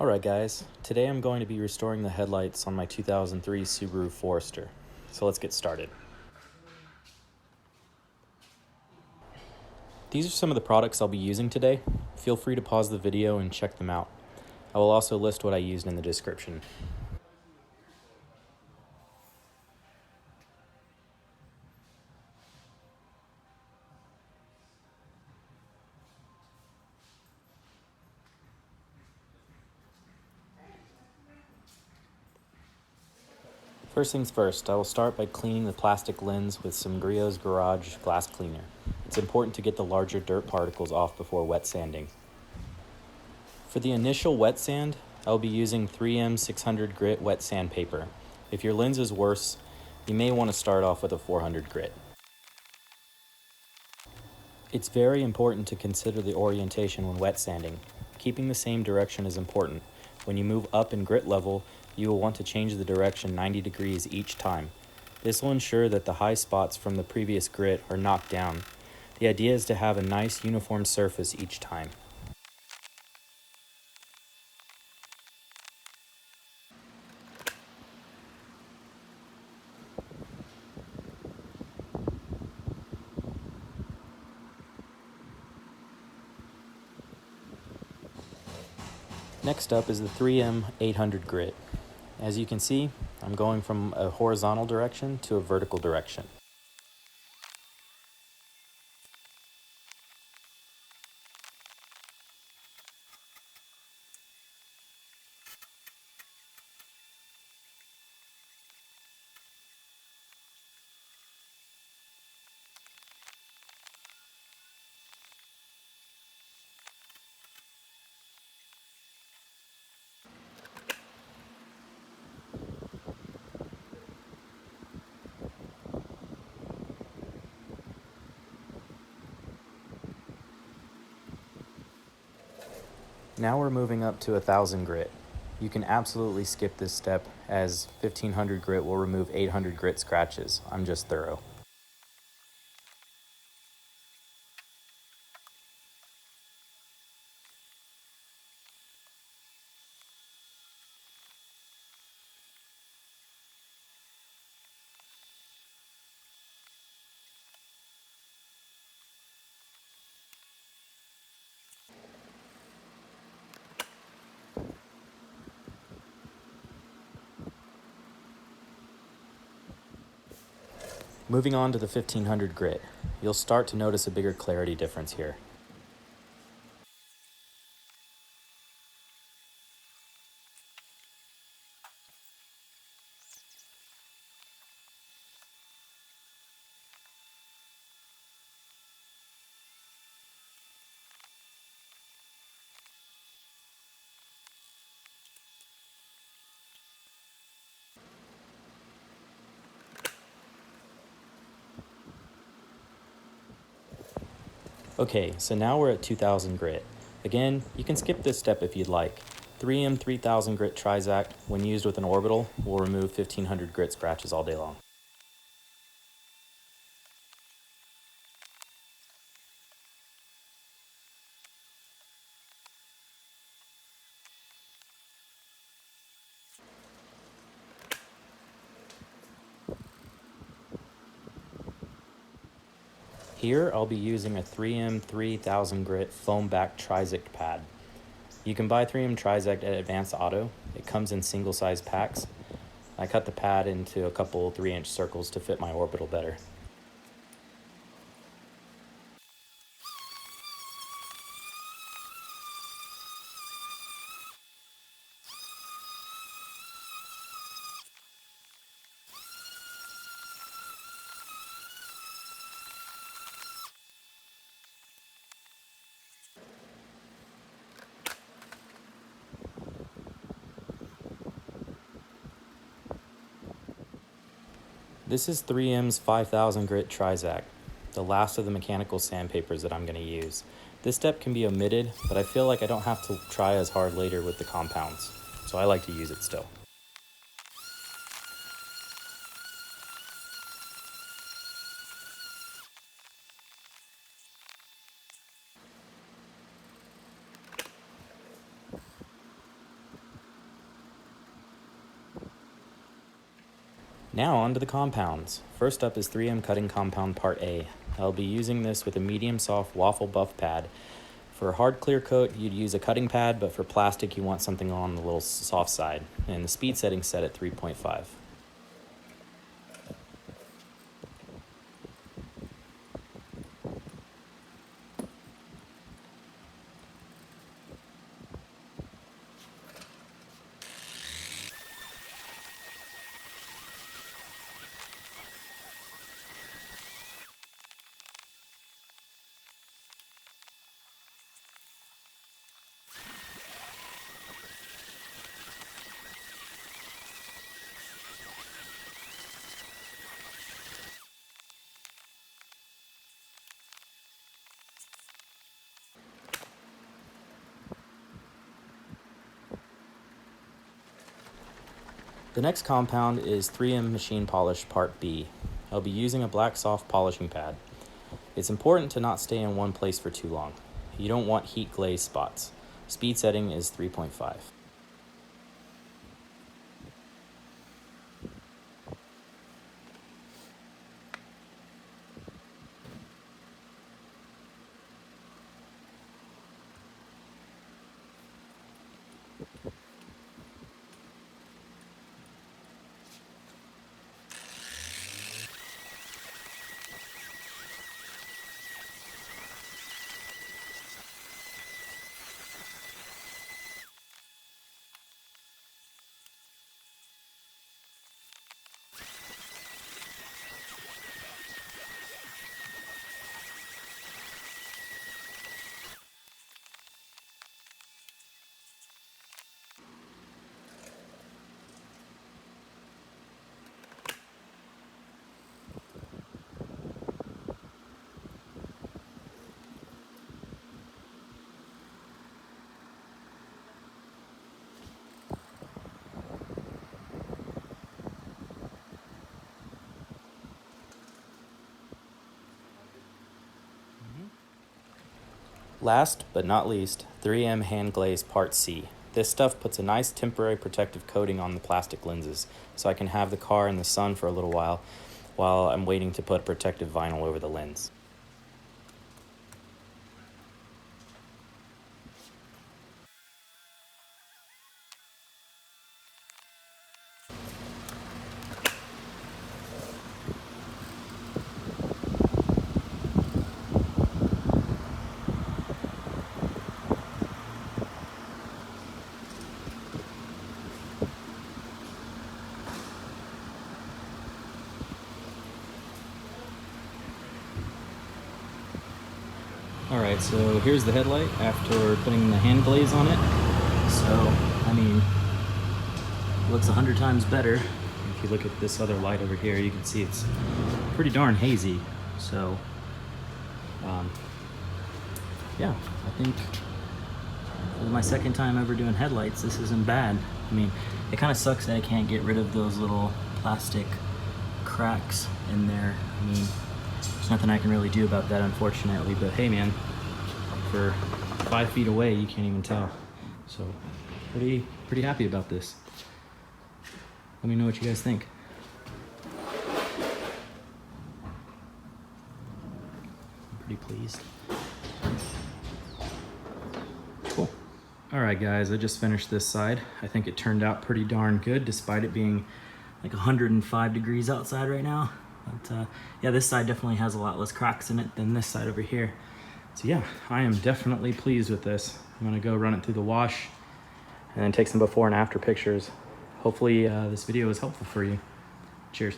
Alright guys, today I'm going to be restoring the headlights on my 2003 Subaru Forester. So let's get started. These are some of the products I'll be using today. Feel free to pause the video and check them out. I will also list what I used in the description. First things first, I will start by cleaning the plastic lens with some Griot's Garage glass cleaner. It's important to get the larger dirt particles off before wet sanding. For the initial wet sand, I will be using 3M 600 grit wet sandpaper. If your lens is worse, you may want to start off with a 400 grit. It's very important to consider the orientation when wet sanding. Keeping the same direction is important. When you move up in grit level, you will want to change the direction 90 degrees each time. This will ensure that the high spots from the previous grit are knocked down. The idea is to have a nice uniform surface each time. Next up is the 3M 800 grit. As you can see, I'm going from a horizontal direction to a vertical direction. Now we're moving up to 1000 grit. You can absolutely skip this step as 1500 grit will remove 800 grit scratches. I'm just thorough. Moving on to the 1500 grit, you'll start to notice a bigger clarity difference here. Okay, so now we're at 2000 grit. Again, you can skip this step if you'd like. 3M 3000 grit Trizact, when used with an Orbital, will remove 1500 grit scratches all day long. Here, I'll be using a 3M 3000 grit foam back Trizact pad. You can buy 3M Trizact at Advanced Auto. It comes in single size packs. I cut the pad into a couple 3-inch circles to fit my Orbital better. This is 3M's 5000 grit Trizact, the last of the mechanical sandpapers that I'm going to use. This step can be omitted, but I feel like I don't have to try as hard later with the compounds, so I like to use it still. Now on to the compounds. First up is 3M Cutting Compound Part A. I'll be using this with a medium soft waffle buff pad. For a hard clear coat, you'd use a cutting pad, but for plastic, you want something on the little soft side. And the speed setting's set at 3.5. The next compound is 3M Machine Polish Part B. I'll be using a black soft polishing pad. It's important to not stay in one place for too long. You don't want heat glaze spots. Speed setting is 3.5. Last but not least, 3M Hand Glaze Part C. This stuff puts a nice temporary protective coating on the plastic lenses, so I can have the car in the sun for a little while I'm waiting to put protective vinyl over the lens. Alright, so here's the headlight after putting the hand glaze on it. So, I mean, it looks 100 times better. If you look at this other light over here, you can see it's pretty darn hazy. So, yeah, I think this is my second time ever doing headlights. This isn't bad. I mean, it kind of sucks that I can't get rid of those little plastic cracks in there. I mean, there's nothing I can really do about that, unfortunately, but hey man, for 5 feet away you can't even tell. So pretty happy about this. Let me know what you guys think. I'm pretty pleased. Cool. Alright guys, I just finished this side. I think it turned out pretty darn good despite it being like 105 degrees outside right now. But yeah, this side definitely has a lot less cracks in it than this side over here. So yeah, I am definitely pleased with this. I'm gonna go run it through the wash and then take some before and after pictures. Hopefully this video was helpful for you. Cheers.